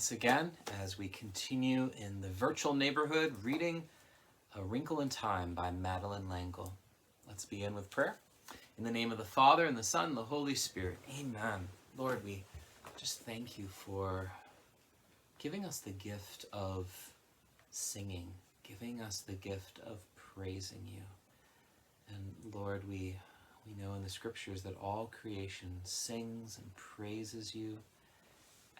once again as we continue in the virtual neighborhood reading A Wrinkle in Time by Madeleine L'Engle. Let's begin with prayer. In the name of the Father, and the Son, and the Holy Spirit. Amen. Lord, we just thank you for giving us the gift of singing, giving us the gift of praising you. And Lord, we know in the scriptures that all creation sings and praises you.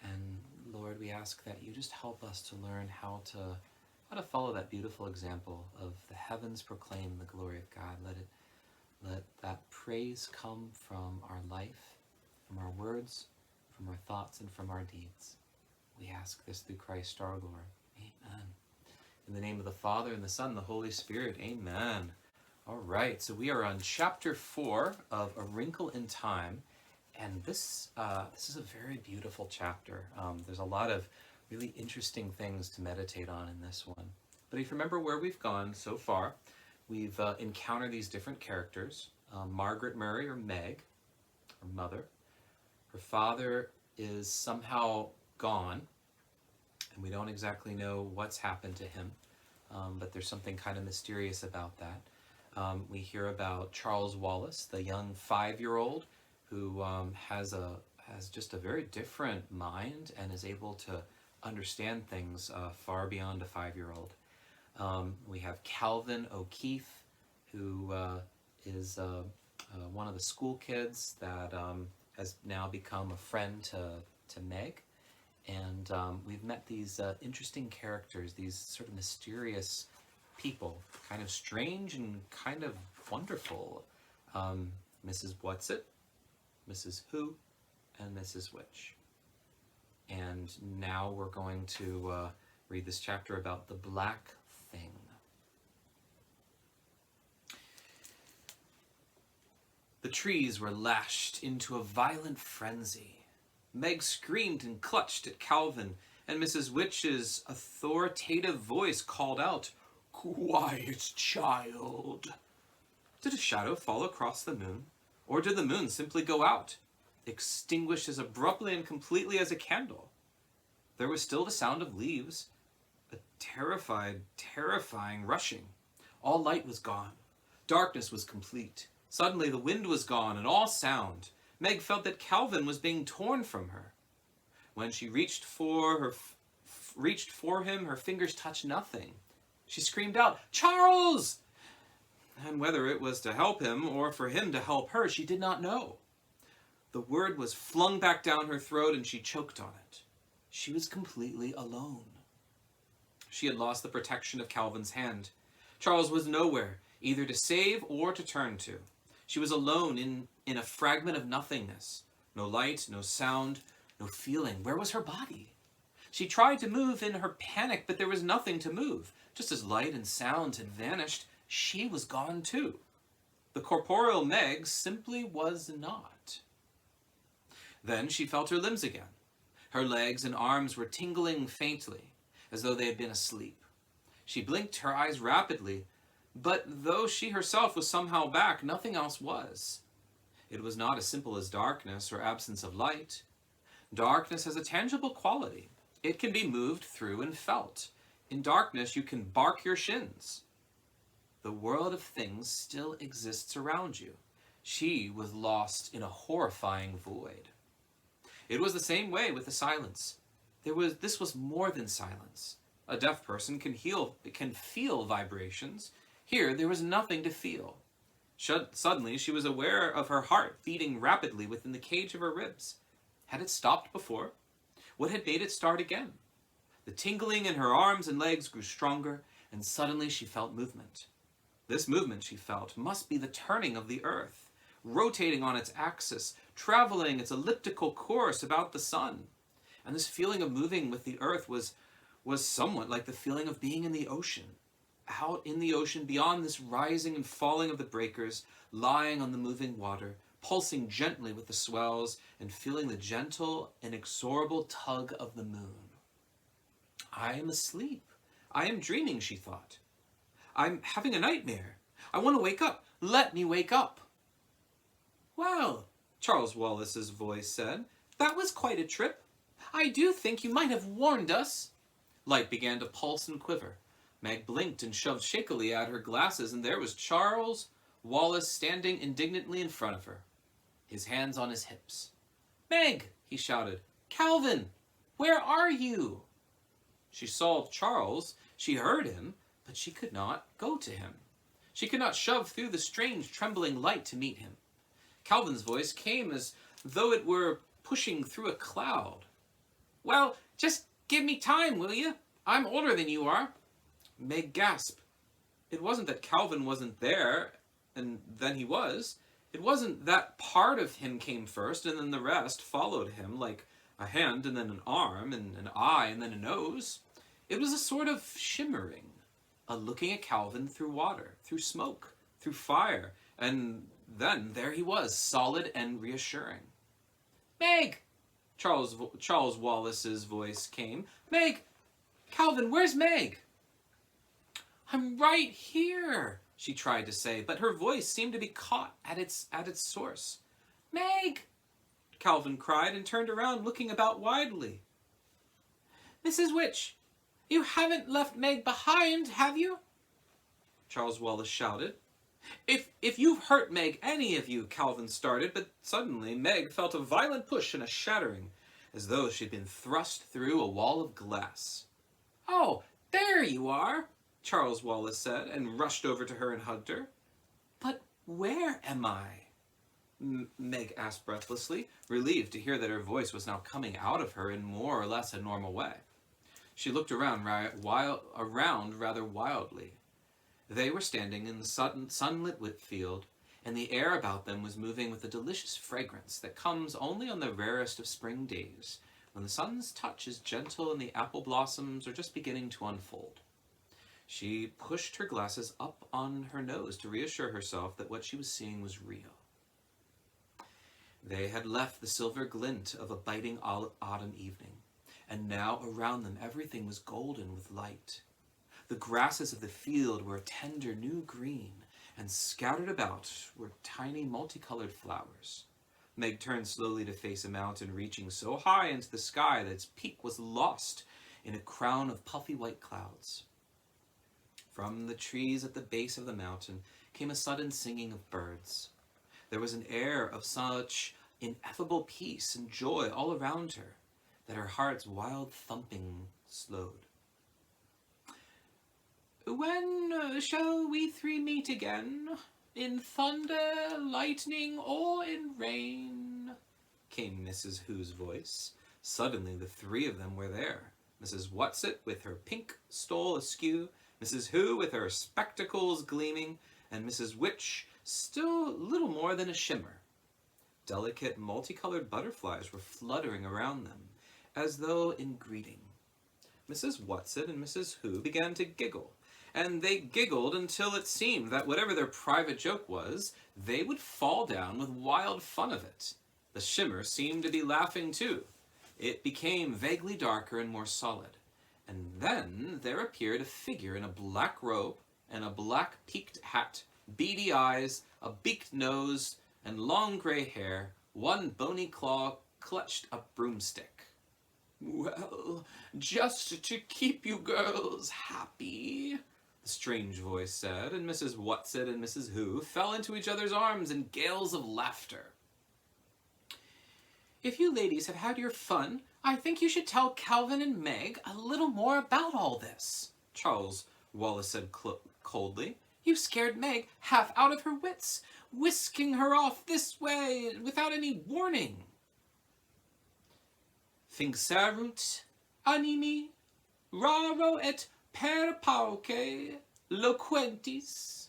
And Lord, we ask that you just help us to learn how to follow that beautiful example of the heavens proclaim the glory of God. Let that praise come from our life, from our words, from our thoughts, and from our deeds. We ask this through Christ our Lord. Amen. In the name of the Father, and the Son, and the Holy Spirit. Amen. All right, so we are on chapter 4 of A Wrinkle in Time. And this is a very beautiful chapter. There's a lot of really interesting things to meditate on in this one. But if you remember where we've gone so far, we've encountered these different characters. Margaret Murray, or Meg, her mother. Her father is somehow gone, and we don't exactly know what's happened to him, but there's something kind of mysterious about that. We hear about Charles Wallace, the young 5-year-old, who has just a very different mind and is able to understand things far beyond a 5-year-old. We have Calvin O'Keefe, who is one of the school kids that has now become a friend to Meg. And we've met these interesting characters, these sort of mysterious people, kind of strange and kind of wonderful. Mrs. Whatsit, Mrs. Who, and Mrs. Which. And now we're going to read this chapter about the Black Thing. The trees were lashed into a violent frenzy. Meg screamed and clutched at Calvin, and Mrs. Witch's authoritative voice called out, "Quiet, child." Did a shadow fall across the moon? Or did the moon simply go out, extinguished as abruptly and completely as a candle? There was still the sound of leaves, a terrifying rushing. All light was gone. Darkness was complete. Suddenly the wind was gone and all sound. Meg felt that Calvin was being torn from her. When she reached for him, her fingers touched nothing. She screamed out, "Charles!" And whether it was to help him or for him to help her, she did not know. The word was flung back down her throat and she choked on it. She was completely alone. She had lost the protection of Calvin's hand. Charles was nowhere, either to save or to turn to. She was alone in a fragment of nothingness. No light, no sound, no feeling. Where was her body? She tried to move in her panic, but there was nothing to move. Just as light and sound had vanished, she was gone too. The corporeal Meg simply was not. Then she felt her limbs again. Her legs and arms were tingling faintly, as though they had been asleep. She blinked her eyes rapidly, but though she herself was somehow back, nothing else was. It was not as simple as darkness or absence of light. Darkness has a tangible quality. It can be moved through and felt. In darkness, you can bark your shins. The world of things still exists around you. She was lost in a horrifying void. It was the same way with the silence. This was more than silence. A deaf person can feel vibrations. Here, there was nothing to feel. Suddenly, she was aware of her heart beating rapidly within the cage of her ribs. Had it stopped before? What had made it start again? The tingling in her arms and legs grew stronger, and suddenly she felt movement. This movement, she felt, must be the turning of the earth, rotating on its axis, traveling its elliptical course about the sun. And this feeling of moving with the earth was somewhat like the feeling of being in the ocean. Out in the ocean, beyond this rising and falling of the breakers, lying on the moving water, pulsing gently with the swells, and feeling the gentle, inexorable tug of the moon. I am asleep. I am dreaming, she thought. I'm having a nightmare. I want to wake up. Let me wake up. Well, Charles Wallace's voice said, that was quite a trip. I do think you might have warned us. Light began to pulse and quiver. Meg blinked and shoved shakily at her glasses, and there was Charles Wallace standing indignantly in front of her, his hands on his hips. Meg, he shouted. Calvin, where are you? She saw Charles, she heard him, but she could not go to him. She could not shove through the strange, trembling light to meet him. Calvin's voice came as though it were pushing through a cloud. Well, just give me time, will you? I'm older than you are. Meg gasped. It wasn't that Calvin wasn't there, and then he was. It wasn't that part of him came first, and then the rest followed him, like a hand and then an arm, and an eye and then a nose. It was a sort of shimmering, a looking at Calvin through water, through smoke, through fire, and then there he was, solid and reassuring. Meg! Charles Wallace's voice came. Meg! Calvin, where's Meg? I'm right here, she tried to say, but her voice seemed to be caught at its source. Meg! Calvin cried and turned around, looking about widely. Mrs. Witch, you haven't left Meg behind, have you? Charles Wallace shouted. If you've hurt Meg, any of you, Calvin started, but suddenly Meg felt a violent push and a shattering, as though she'd been thrust through a wall of glass. Oh, there you are, Charles Wallace said, and rushed over to her and hugged her. But where am I? Meg asked breathlessly, relieved to hear that her voice was now coming out of her in more or less a normal way. She looked around rather wildly. They were standing in the sunlit field, and the air about them was moving with a delicious fragrance that comes only on the rarest of spring days, when the sun's touch is gentle and the apple blossoms are just beginning to unfold. She pushed her glasses up on her nose to reassure herself that what she was seeing was real. They had left the silver glint of a biting autumn evening, and now around them everything was golden with light. The grasses of the field were a tender new green, and scattered about were tiny multicolored flowers. Meg turned slowly to face a mountain reaching so high into the sky that its peak was lost in a crown of puffy white clouds. From the trees at the base of the mountain came a sudden singing of birds. There was an air of such ineffable peace and joy all around her that her heart's wild thumping slowed. When shall we three meet again? In thunder, lightning, or in rain? Came Mrs. Who's voice. Suddenly the three of them were there. Mrs. Whatsit with her pink stole askew, Mrs. Who with her spectacles gleaming, and Mrs. Witch still little more than a shimmer. Delicate multicolored butterflies were fluttering around them, as though in greeting. Mrs. Whatsit and Mrs. Who began to giggle, and they giggled until it seemed that whatever their private joke was, they would fall down with wild fun of it. The shimmer seemed to be laughing too. It became vaguely darker and more solid, and then there appeared a figure in a black robe and a black peaked hat, beady eyes, a beaked nose, and long gray hair. One bony claw clutched a broomstick. Well, just to keep you girls happy, the strange voice said, and Mrs. Whatsit and Mrs. Who fell into each other's arms in gales of laughter. If you ladies have had your fun, I think you should tell Calvin and Meg a little more about all this, Charles Wallace said coldly. You scared Meg half out of her wits, whisking her off this way without any warning. Finxerunt animi raro et per pauce loquentis,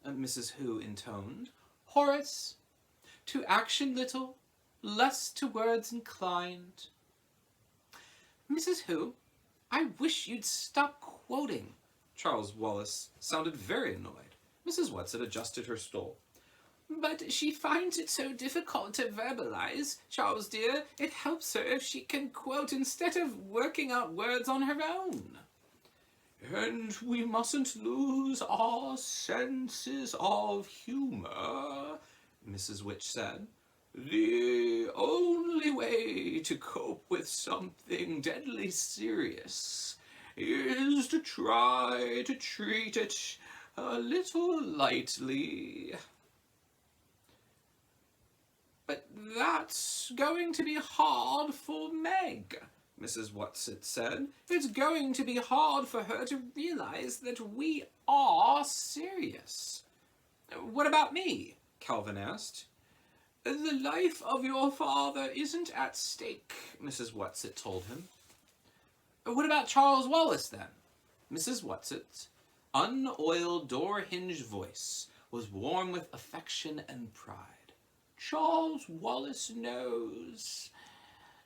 Mrs. Who intoned. Horace, to action little, less to words inclined. Mrs. Who, I wish you'd stop quoting. Charles Wallace sounded very annoyed. Mrs. Whatsit adjusted her stole. But she finds it so difficult to verbalize, Charles dear. It helps her if she can quote instead of working out words on her own. And we mustn't lose our senses of humor, Mrs. Witch said. The only way to cope with something deadly serious is to try to treat it a little lightly. But that's going to be hard for Meg, Mrs. Whatsit said. It's going to be hard for her to realize that we are serious. What about me? Calvin asked. The life of your father isn't at stake, Mrs. Whatsit told him. What about Charles Wallace, then? Mrs. Whatsit's unoiled door-hinge voice was warm with affection and pride. Charles Wallace knows.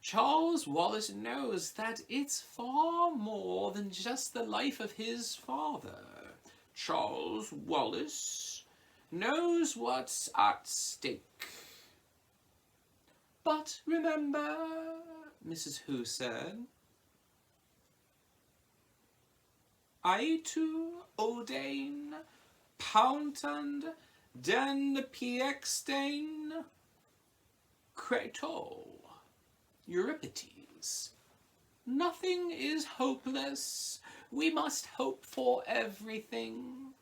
Charles Wallace knows that it's far more than just the life of his father. Charles Wallace knows what's at stake. But remember, Mrs. Who said, I too ordain, Pountant, den Piextain, Creto, Euripides. Nothing is hopeless. We must hope for everything.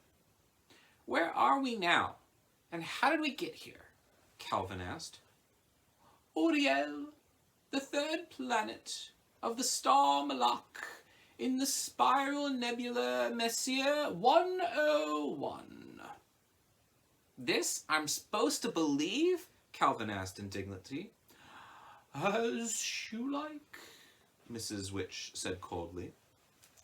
Where are we now? And how did we get here? Calvin asked. Uriel, the third planet of the star Malak, in the spiral nebula Messier 101. This I'm supposed to believe? Calvin asked indignantly. As you like, Mrs. Witch said coldly.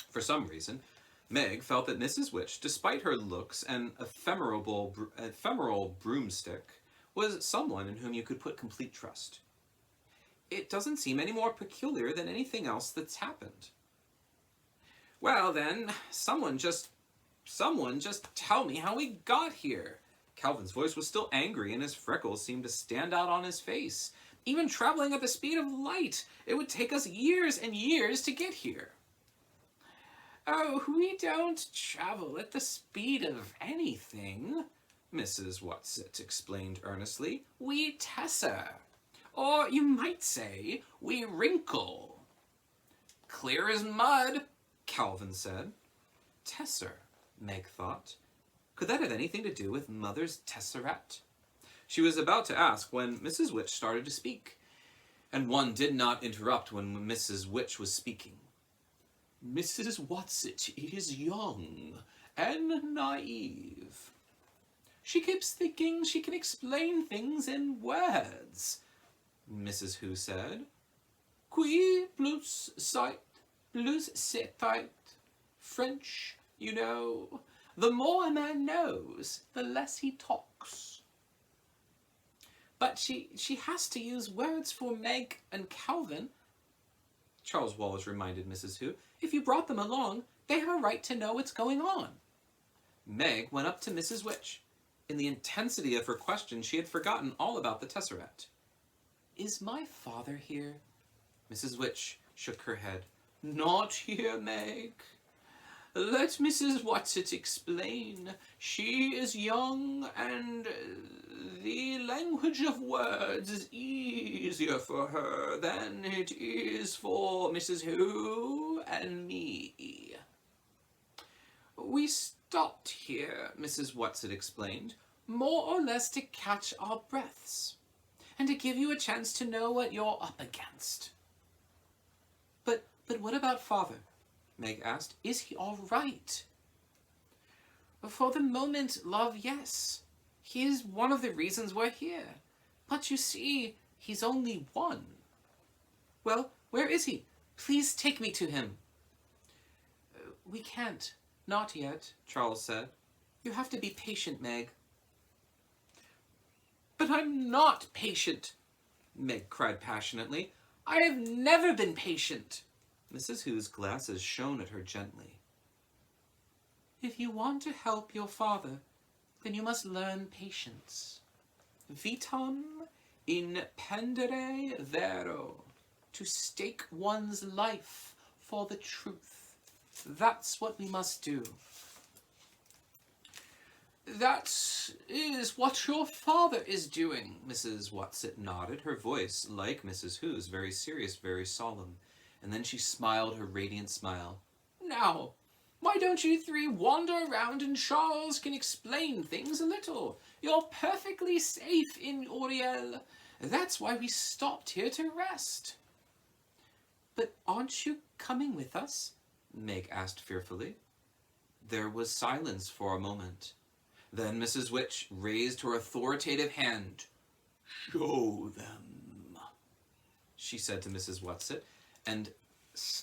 For some reason, Meg felt that Mrs. Witch, despite her looks and ephemeral broomstick, was someone in whom you could put complete trust. It doesn't seem any more peculiar than anything else that's happened. Well then, someone just tell me how we got here. Calvin's voice was still angry and his freckles seemed to stand out on his face. Even traveling at the speed of light, it would take us years and years to get here. Oh, we don't travel at the speed of anything, Mrs. Whatsit explained earnestly. We tesser. Or you might say, we wrinkle. Clear as mud, Calvin said. Tesser, Meg thought. Could that have anything to do with Mother's tesseract? She was about to ask when Mrs. Witch started to speak, and one did not interrupt when Mrs. Witch was speaking. Mrs. Whatsit is young and naive. She keeps thinking she can explain things in words, Mrs. Who said. Qui plus cite, plus c'est French, you know. The more a man knows, the less he talks. But she has to use words for Meg and Calvin, Charles Wallace reminded Mrs. Who. If you brought them along, they have a right to know what's going on. Meg went up to Mrs. Witch. In the intensity of her question, she had forgotten all about the tesseract. Is my father here? Mrs. Witch shook her head. Not here, Meg. Let Mrs. Whatsit explain. She is young, and the language of words is easier for her than it is for Mrs. Who and me. We stopped here, Mrs. Whatsit explained, more or less to catch our breaths, and to give you a chance to know what you're up against. But what about Father? Meg asked. Is he all right? For the moment, love, yes. He is one of the reasons we're here. But you see, he's only one. Well, where is he? Please take me to him. We can't. Not yet, Charles said. You have to be patient, Meg. But I'm not patient, Meg cried passionately. I have never been patient. Mrs. Who's glasses shone at her gently. If you want to help your father, then you must learn patience. Vitam in pendere vero, to stake one's life for the truth. That's what we must do. That is what your father is doing, Mrs. Watson nodded, her voice, like Mrs. Who's, very serious, very solemn. And then she smiled her radiant smile. Now, why don't you three wander around and Charles can explain things a little? You're perfectly safe in Oriel. That's why we stopped here to rest. But aren't you coming with us? Meg asked fearfully. There was silence for a moment. Then Mrs. Witch raised her authoritative hand. Show them, she said to Mrs. Whatsit, and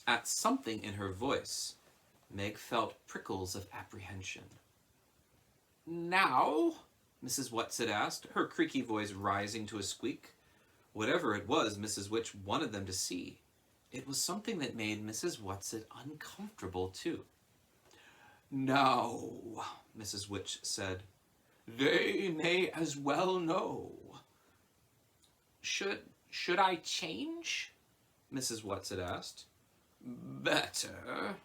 at something in her voice, Meg felt prickles of apprehension. Now? Mrs. Whatsit asked, her creaky voice rising to a squeak. Whatever it was Mrs. Witch wanted them to see, it was something that made Mrs. Whatsit uncomfortable too. Now, Mrs. Witch said, they may as well know. Should I change? Mrs. Whatsit asked. Better.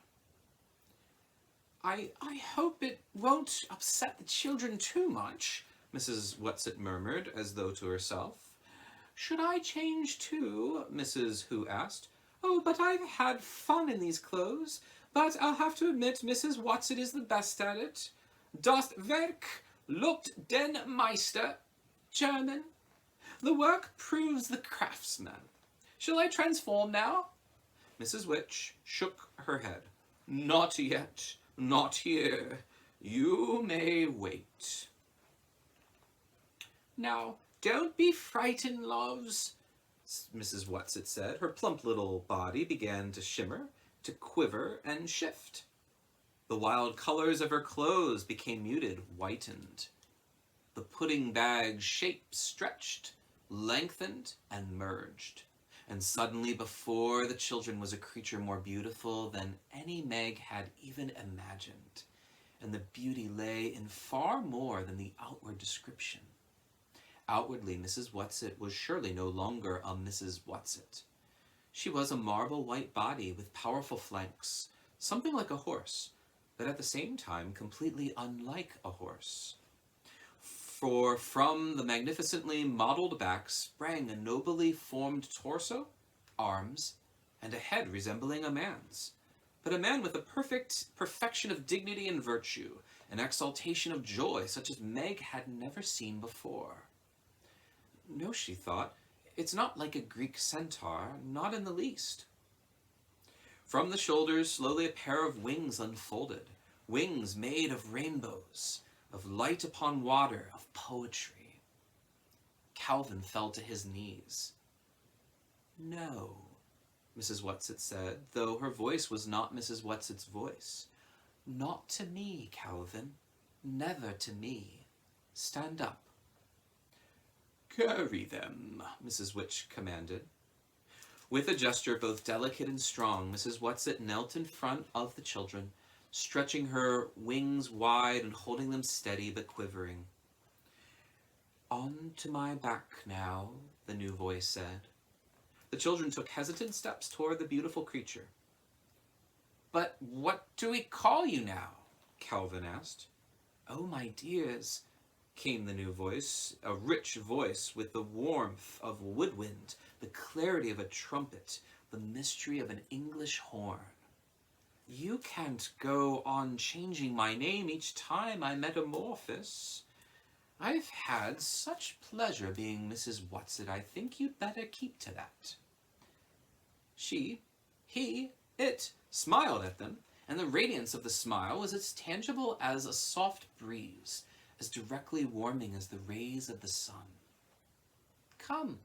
I hope it won't upset the children too much, Mrs. Whatsit murmured, as though to herself. Should I change too? Mrs. Who asked. Oh, but I've had fun in these clothes. But I'll have to admit Mrs. Whatsit is the best at it. Das Werk lobt den Meister. German. The work proves the craftsman. Shall I transform now? Mrs. Witch shook her head. Not yet. Not here. You may wait. Now, don't be frightened, loves, Mrs. Whatsit said. Her plump little body began to shimmer, to quiver and shift. The wild colors of her clothes became muted, whitened. The pudding bag's shape stretched, lengthened, and merged. And suddenly before the children was a creature more beautiful than any Meg had even imagined. And the beauty lay in far more than the outward description. Outwardly, Mrs. Whatsit was surely no longer a Mrs. Whatsit. She was a marble white body with powerful flanks, something like a horse, but at the same time completely unlike a horse. For from the magnificently modeled back sprang a nobly formed torso, arms, and a head resembling a man's, but a man with a perfection of dignity and virtue, an exaltation of joy such as Meg had never seen before. No, she thought, it's not like a Greek centaur, not in the least. From the shoulders, slowly a pair of wings unfolded, wings made of rainbows, of light upon water, of poetry. Calvin fell to his knees. No, Mrs. Whatsit said, though her voice was not Mrs. Whatsit's voice. Not to me, Calvin. Never to me. Stand up. Carry them, Mrs. Witch commanded. With a gesture both delicate and strong, Mrs. Whatsit knelt in front of the children, stretching her wings wide and holding them steady but quivering. On to my back now, the new voice said. The children took hesitant steps toward the beautiful creature. But what do we call you now? Calvin asked. Oh, my dears, came the new voice, a rich voice with the warmth of woodwind, the clarity of a trumpet, the mystery of an English horn. You can't go on changing my name each time I metamorphose. I've had such pleasure being Mrs. Whatsit, I think you'd better keep to that. She, he, it smiled at them, and the radiance of the smile was as tangible as a soft breeze, as directly warming as the rays of the sun. Come.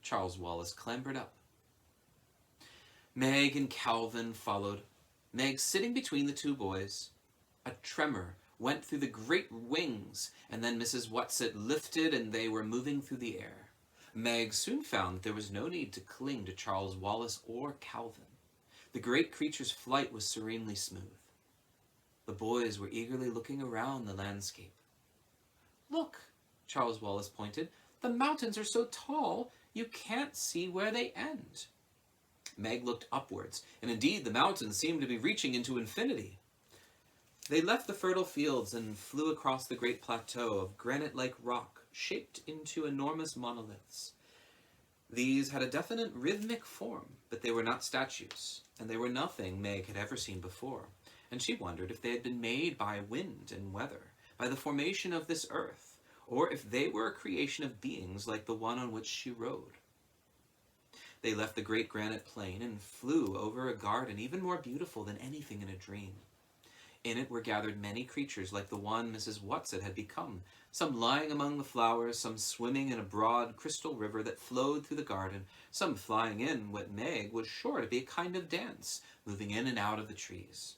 Charles Wallace clambered up. Meg and Calvin followed, Meg sitting between the two boys. A tremor went through the great wings, and then Mrs. Whatsit lifted and they were moving through the air. Meg soon found that there was no need to cling to Charles Wallace or Calvin. The great creature's flight was serenely smooth. The boys were eagerly looking around the landscape. Look, Charles Wallace pointed, the mountains are so tall you can't see where they end. Meg looked upwards, and indeed the mountains seemed to be reaching into infinity. They left the fertile fields and flew across the great plateau of granite-like rock, shaped into enormous monoliths. These had a definite rhythmic form, but they were not statues, and they were nothing Meg had ever seen before, and she wondered if they had been made by wind and weather, by the formation of this earth, or if they were a creation of beings like the one on which she rode. They left the great granite plain and flew over a garden even more beautiful than anything in a dream. In it were gathered many creatures like the one Mrs. Whatsit had become, some lying among the flowers, some swimming in a broad crystal river that flowed through the garden, some flying in what Meg was sure to be a kind of dance, moving in and out of the trees.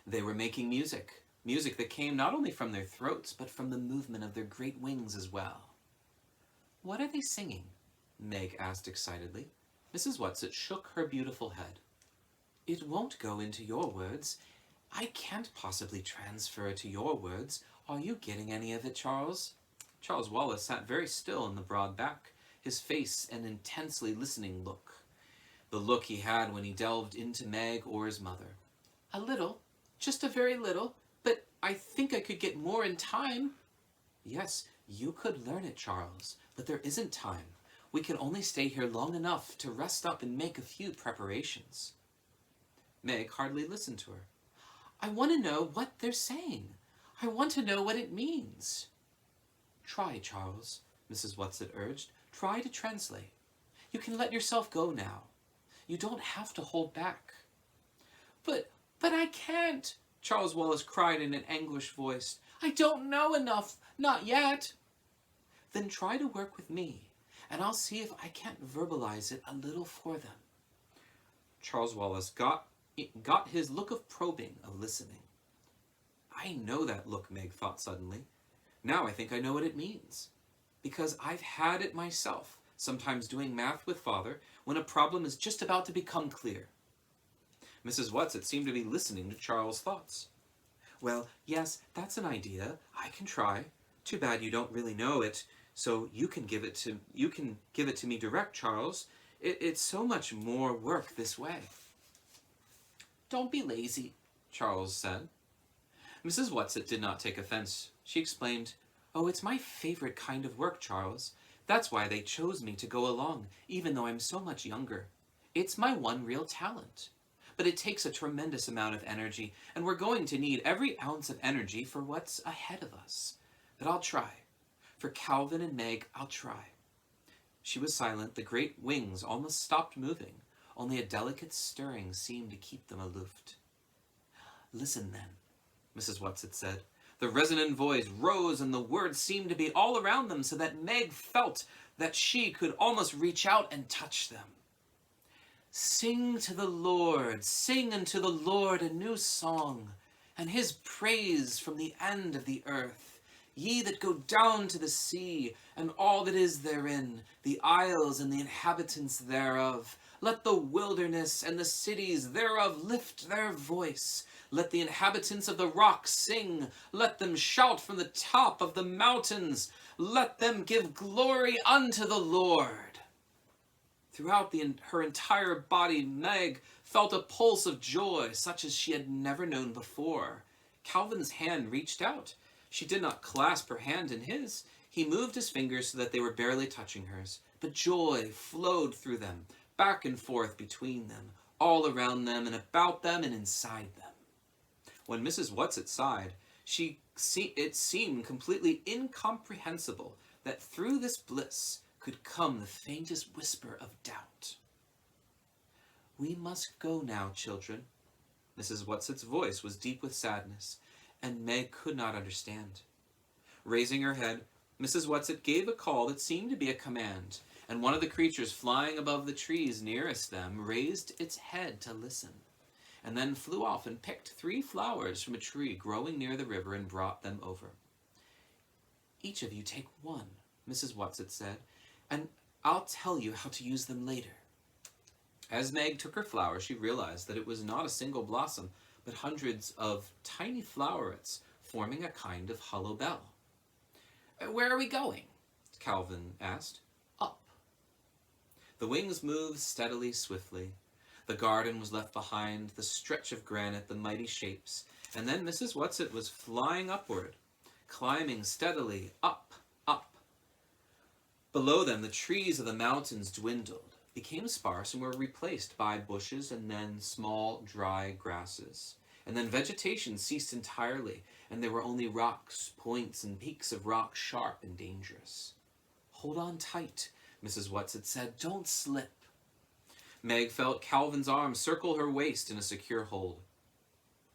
They were making music, music that came not only from their throats, but from the movement of their great wings as well. "What are they singing?" Meg asked excitedly. Mrs. Whatsit shook her beautiful head. "It won't go into your words. I can't possibly transfer to your words. Are you getting any of it, Charles?" Charles Wallace sat very still in the broad back, his face an intensely listening look. The look he had when he delved into Meg or his mother. "A little, just a very little, but I think I could get more in time." "Yes, you could learn it, Charles, but there isn't time. We can only stay here long enough to rest up and make a few preparations." Meg hardly listened to her. "I want to know what they're saying. I want to know what it means." "Try, Charles," Mrs. Whatsit urged. "Try to translate. You can let yourself go now. You don't have to hold back." But I can't," Charles Wallace cried in an anguished voice. "I don't know enough, not yet." "Then try to work with me, and I'll see if I can't verbalize it a little for them." Charles Wallace got his look of probing, of listening. "I know that look," Meg thought suddenly. "Now I think I know what it means. Because I've had it myself, sometimes doing math with Father, when a problem is just about to become clear." Mrs. Whatsit seemed to be listening to Charles' thoughts. "Well, yes, that's an idea. I can try. Too bad you don't really know it, so you can give it to me direct, Charles. It's so much more work this way." "Don't be lazy," Charles said. Mrs. Whatsit did not take offense. She explained, "Oh, it's my favorite kind of work, Charles. That's why they chose me to go along, even though I'm so much younger. It's my one real talent. But it takes a tremendous amount of energy, and we're going to need every ounce of energy for what's ahead of us. But I'll try. For Calvin and Meg, I'll try." She was silent. The great wings almost stopped moving. Only a delicate stirring seemed to keep them aloof. "Listen, then," Mrs. Whatsit said. The resonant voice rose, and the words seemed to be all around them, so that Meg felt that she could almost reach out and touch them. "Sing to the Lord, sing unto the Lord a new song, and his praise from the end of the earth. Ye that go down to the sea, and all that is therein, the isles and the inhabitants thereof. Let the wilderness and the cities thereof lift their voice. Let the inhabitants of the rocks sing. Let them shout from the top of the mountains. Let them give glory unto the Lord." Throughout her entire body, Meg felt a pulse of joy such as she had never known before. Calvin's hand reached out. She did not clasp her hand in his. He moved his fingers so that they were barely touching hers. But joy flowed through them, back and forth between them, all around them and about them and inside them. When Mrs. Whatsit sighed, it seemed completely incomprehensible that through this bliss could come the faintest whisper of doubt. "We must go now, children." Mrs. Whatsit's voice was deep with sadness, and Meg could not understand. Raising her head, Mrs. Whatsit gave a call that seemed to be a command, and one of the creatures flying above the trees nearest them raised its head to listen, and then flew off and picked 3 flowers from a tree growing near the river and brought them over. "Each of you take one," Mrs. Whatsit said, "and I'll tell you how to use them later." As Meg took her flower, she realized that it was not a single blossom, but hundreds of tiny flowerets forming a kind of hollow bell. "Where are we going?" Calvin asked. "Up." The wings moved steadily, swiftly. The garden was left behind, the stretch of granite, the mighty shapes, And then Mrs. Whatsit was flying upward, climbing steadily up, up. Below them, the trees of the mountains dwindled, became sparse, and were replaced by bushes and then small, dry grasses. And then vegetation ceased entirely, and there were only rocks, points, and peaks of rock, sharp and dangerous. "Hold on tight," Mrs. Whatsit said. "Don't slip." Meg felt Calvin's arm circle her waist in a secure hold.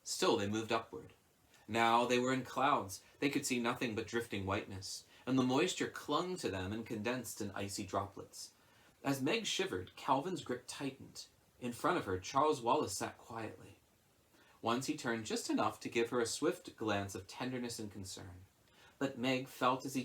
Still they moved upward. Now they were in clouds. They could see nothing but drifting whiteness, and the moisture clung to them and condensed in icy droplets. As Meg shivered, Calvin's grip tightened. In front of her, Charles Wallace sat quietly. Once he turned just enough to give her a swift glance of tenderness and concern. But Meg felt as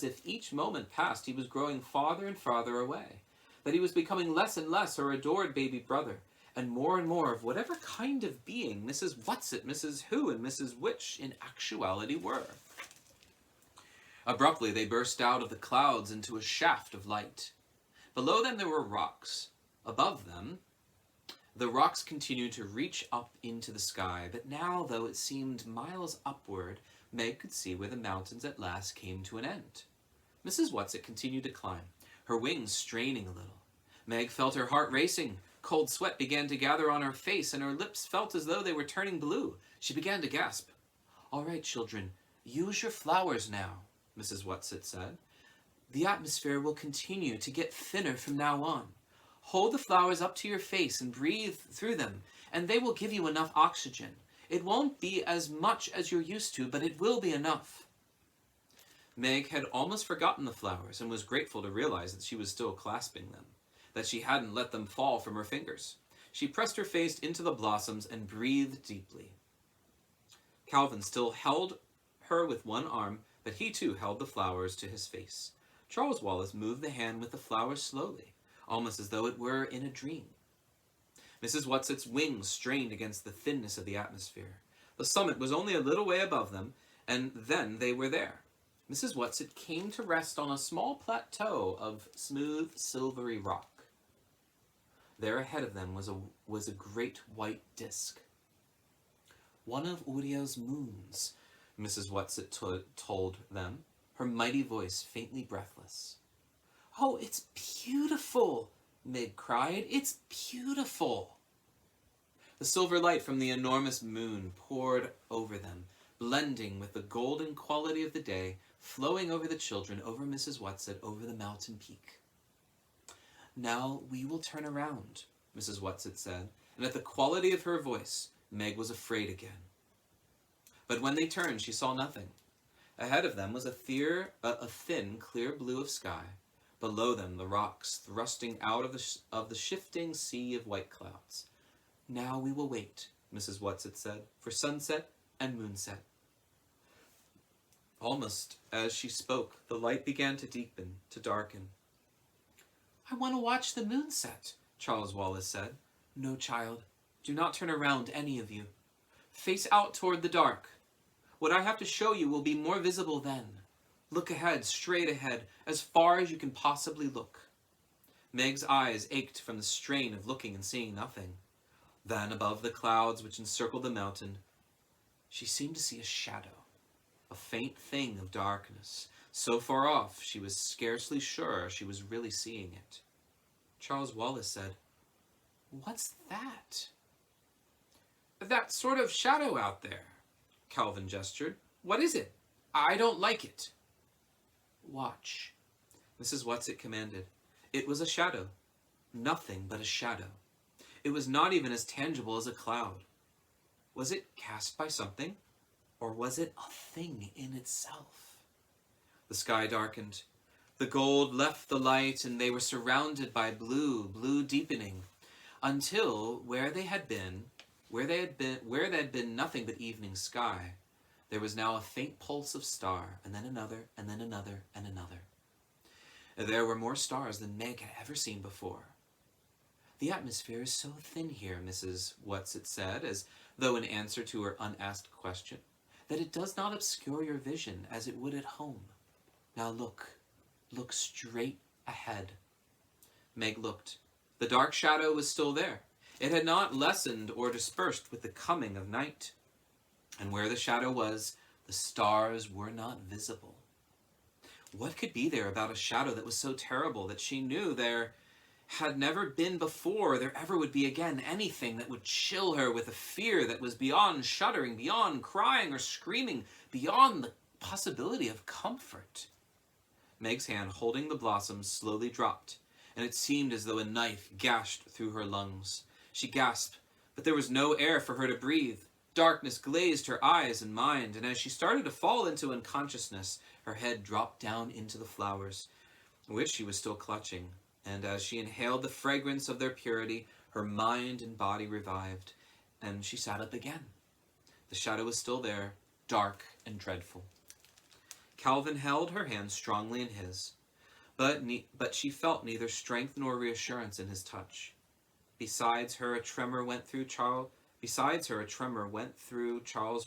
if each moment passed he was growing farther and farther away, that he was becoming less and less her adored baby brother, and more of whatever kind of being Mrs. Whatsit, Mrs. Who, and Mrs. Which in actuality were. Abruptly they burst out of the clouds into a shaft of light. Below them there were rocks. Above them, the rocks continued to reach up into the sky, but now, though it seemed miles upward, Meg could see where the mountains at last came to an end. Mrs. Whatsit continued to climb, her wings straining a little. Meg felt her heart racing. Cold sweat began to gather on her face, and her lips felt as though they were turning blue. She began to gasp. "All right, children, use your flowers now," Mrs. Whatsit said. "The atmosphere will continue to get thinner from now on. Hold the flowers up to your face and breathe through them, and they will give you enough oxygen. It won't be as much as you're used to, but it will be enough." Meg had almost forgotten the flowers and was grateful to realize that she was still clasping them, that she hadn't let them fall from her fingers. She pressed her face into the blossoms and breathed deeply. Calvin still held her with one arm, but he too held the flowers to his face. Charles Wallace moved the hand with the flowers slowly, almost as though it were in a dream. Mrs. Whatsit's wings strained against the thinness of the atmosphere. The summit was only a little way above them, and then they were there. Mrs. Whatsit came to rest on a small plateau of smooth, silvery rock. There ahead of them was a great white disk. "One of Urio's moons," Mrs. Whatsit told them, her mighty voice faintly breathless. "Oh, it's beautiful!" Meg cried. "It's beautiful!" The silver light from the enormous moon poured over them, blending with the golden quality of the day, flowing over the children, over Mrs. Whatsit, over the mountain peak. "Now we will turn around," Mrs. Whatsit said, and at the quality of her voice, Meg was afraid again. But when they turned, she saw nothing. Ahead of them was a thin, clear blue of sky. Below them, the rocks thrusting out of the shifting sea of white clouds. "Now we will wait," Mrs. Whatsit said, "for sunset and moonset." Almost as she spoke, the light began to deepen, to darken. "I want to watch the moonset," Charles Wallace said. "No, child, do not turn around, any of you. Face out toward the dark. What I have to show you will be more visible then. Look ahead, straight ahead, as far as you can possibly look." Meg's eyes ached from the strain of looking and seeing nothing. Then, above the clouds which encircled the mountain, she seemed to see a shadow, a faint thing of darkness, so far off she was scarcely sure she was really seeing it. Charles Wallace said, "What's that?" "That sort of shadow out there," Calvin gestured. "What is it? I don't like it." "Watch," Mrs. Whatsit commanded. It was a shadow. Nothing but a shadow. It was not even as tangible as a cloud. Was it cast by something? Or was it a thing in itself? The sky darkened. The gold left the light, and they were surrounded by blue deepening, until where there had been nothing but evening sky, there was now a faint pulse of star, and then another, and then another, and another. There were more stars than Meg had ever seen before. "The atmosphere is so thin here," Mrs. Whatsit said, as though in answer to her unasked question, "that it does not obscure your vision as it would at home. Now look straight ahead." Meg looked. The dark shadow was still there. It had not lessened or dispersed with the coming of night. And where the shadow was, the stars were not visible. What could be there about a shadow that was so terrible that she knew there had never been before, or there ever would be again, anything that would chill her with a fear that was beyond shuddering, beyond crying or screaming, beyond the possibility of comfort? Meg's hand holding the blossoms slowly dropped, and it seemed as though a knife gashed through her lungs. She gasped, but there was no air for her to breathe. Darkness glazed her eyes and mind, and as she started to fall into unconsciousness, her head dropped down into the flowers, which she was still clutching. And as she inhaled the fragrance of their purity, her mind and body revived, and she sat up again. The shadow was still there, dark and dreadful. Calvin held her hand strongly in his, but she felt neither strength nor reassurance in his touch. Besides her, a tremor went through Charles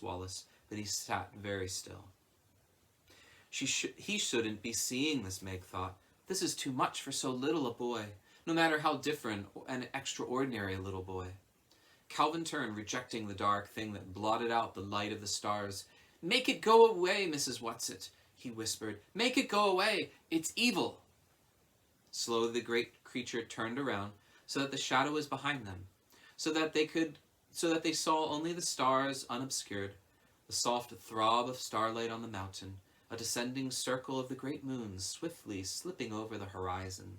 Wallace, but he sat very still. He shouldn't be seeing this, Meg thought. This is too much for so little a boy, no matter how different and extraordinary a little boy. Calvin turned, rejecting the dark thing that blotted out the light of the stars. "Make it go away, Mrs. Whatsit," he whispered. "Make it go away. It's evil." Slowly the great creature turned around, so that the shadow was behind them, so that they saw only the stars unobscured, the soft throb of starlight on the mountain, a descending circle of the great moon swiftly slipping over the horizon.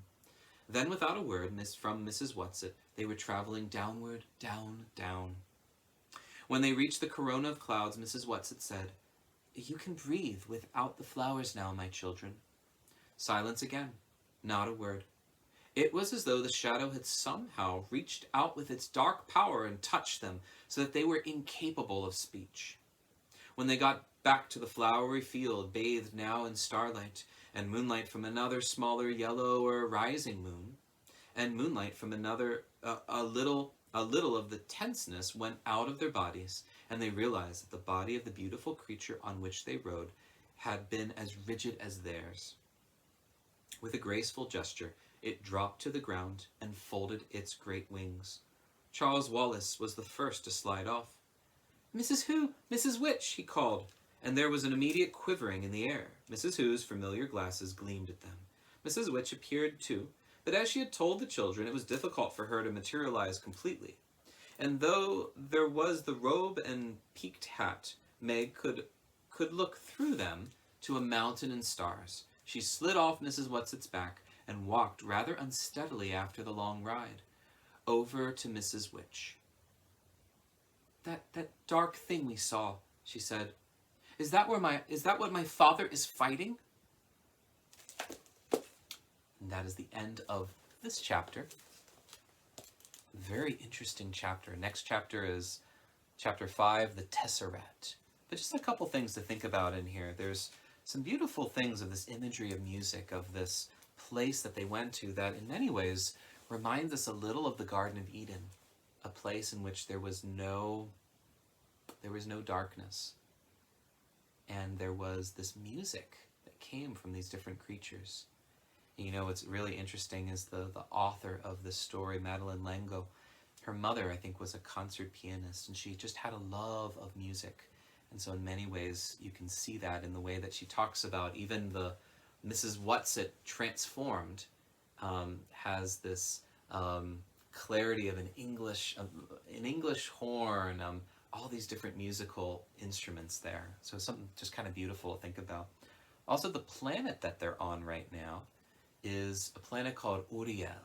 Then, without a word from Mrs. Whatsit, they were traveling downward, down, down. When they reached the corona of clouds, Mrs. Whatsit said, "You can breathe without the flowers now, my children." Silence again. Not a word. It was as though the shadow had somehow reached out with its dark power and touched them, so that they were incapable of speech. When they got back to the flowery field, bathed now in starlight, and moonlight from another smaller yellow or rising moon, and moonlight from another, a little of the tenseness went out of their bodies, and they realized that the body of the beautiful creature on which they rode had been as rigid as theirs. With a graceful gesture, it dropped to the ground and folded its great wings. Charles Wallace was the first to slide off. "Mrs. Who? Mrs. Which?" he called, and there was an immediate quivering in the air. Mrs. Who's familiar glasses gleamed at them. Mrs. Which appeared too, but as she had told the children, it was difficult for her to materialize completely. And though there was the robe and peaked hat, Meg could look through them to a mountain and stars. She slid off Mrs. Whatsit's back and walked rather unsteadily after the long ride, over to Mrs. Which. That dark thing we saw," she said. Is that what my father is fighting?" And that is the end of this chapter. Very interesting chapter. Next chapter is chapter 5, the Tesseract. But just a couple things to think about in here. There's some beautiful things of this imagery of music, of this place that they went to, that in many ways reminds us a little of the Garden of Eden, a place in which there was no darkness. And there was this music that came from these different creatures. And you know, what's really interesting is the author of this story, Madeleine L'Engle, her mother, I think, was a concert pianist, and she just had a love of music. And so in many ways, you can see that in the way that she talks about even the Mrs. Whatsit transformed, has this clarity of an English horn, all these different musical instruments there. So something just kind of beautiful to think about. Also, the planet that they're on right now is a planet called Uriel,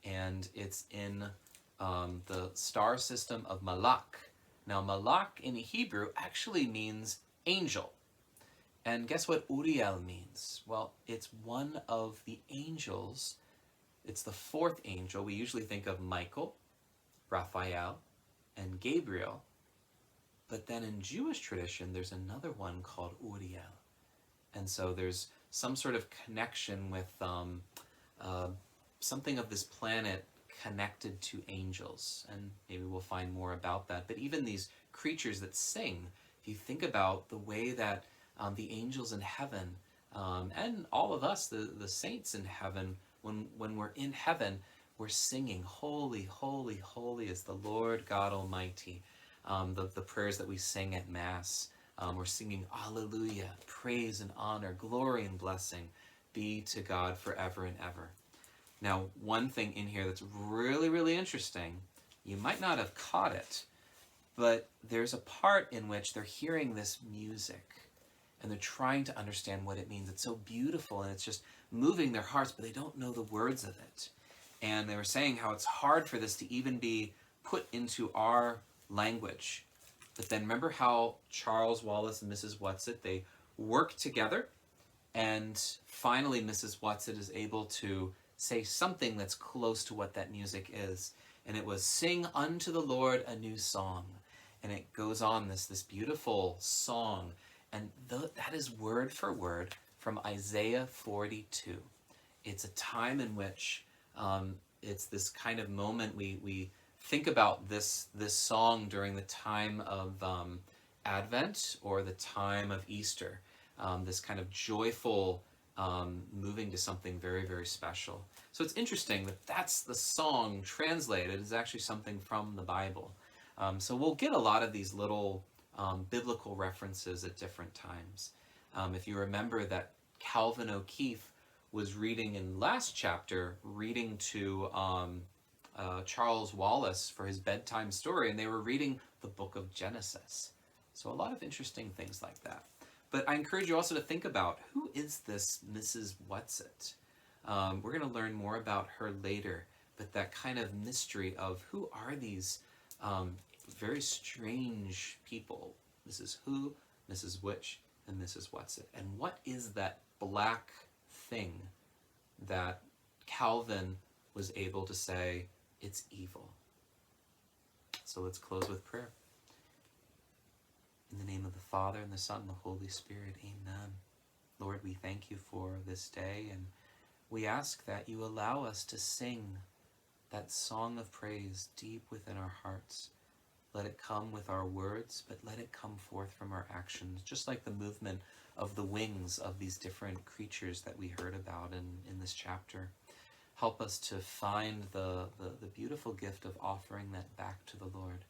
and it's in the star system of Malak. Now, Malak in Hebrew actually means angel. And guess what Uriel means? Well, it's one of the angels. It's the fourth angel. We usually think of Michael, Raphael, and Gabriel. But then in Jewish tradition, there's another one called Uriel. And so there's some sort of connection with something of this planet connected to angels. And maybe we'll find more about that. But even these creatures that sing, if you think about the way that the angels in heaven, and all of us, the saints in heaven, when we're in heaven, we're singing, "Holy, holy, holy is the Lord God Almighty." the prayers that we sing at Mass. We're singing Alleluia, praise and honor, glory and blessing be to God forever and ever. Now, one thing in here that's really, really interesting, you might not have caught it, but there's a part in which they're hearing this music and they're trying to understand what it means. It's so beautiful and it's just moving their hearts, but they don't know the words of it. And they were saying how it's hard for this to even be put into our language. But then remember how Charles Wallace and Mrs. Whatsit, they work together, and finally Mrs. Whatsit is able to say something that's close to what that music is. And it was, "Sing unto the Lord a new song." And it goes on, this beautiful song. And that is word for word from Isaiah 42. It's a time in which it's this kind of moment we think about this song during the time of Advent or the time of Easter. This kind of joyful moving to something very, very special. So it's interesting that that's the song translated is actually something from the Bible. So we'll get a lot of these little biblical references at different times. If you remember that Calvin O'Keefe was reading in last chapter, reading to Charles Wallace for his bedtime story, and they were reading the book of Genesis. So a lot of interesting things like that. But I encourage you also to think about, who is this Mrs. Whatsit? We're going to learn more about her later, but that kind of mystery of who are these very strange people, Mrs. Who, Mrs. Which, and Mrs. Whatsit. And what is that black thing that Calvin was able to say, it's evil? So let's close with prayer. In the name of the Father, and the Son, and the Holy Spirit, amen. Lord, we thank you for this day, and we ask that you allow us to sing that song of praise deep within our hearts. Let it come with our words, but let it come forth from our actions, just like the movement of the wings of these different creatures that we heard about in this chapter. Help us to find the beautiful gift of offering that back to the Lord.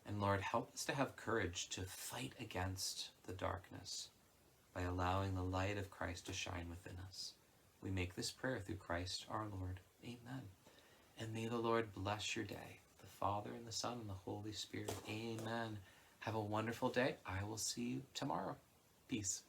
And Lord, help us to have courage to fight against the darkness by allowing the light of Christ to shine within us. We make this prayer through Christ our Lord. Amen. And may the Lord bless your day, the Father and the Son and the Holy Spirit. Amen. Have a wonderful day. I will see you tomorrow. Peace.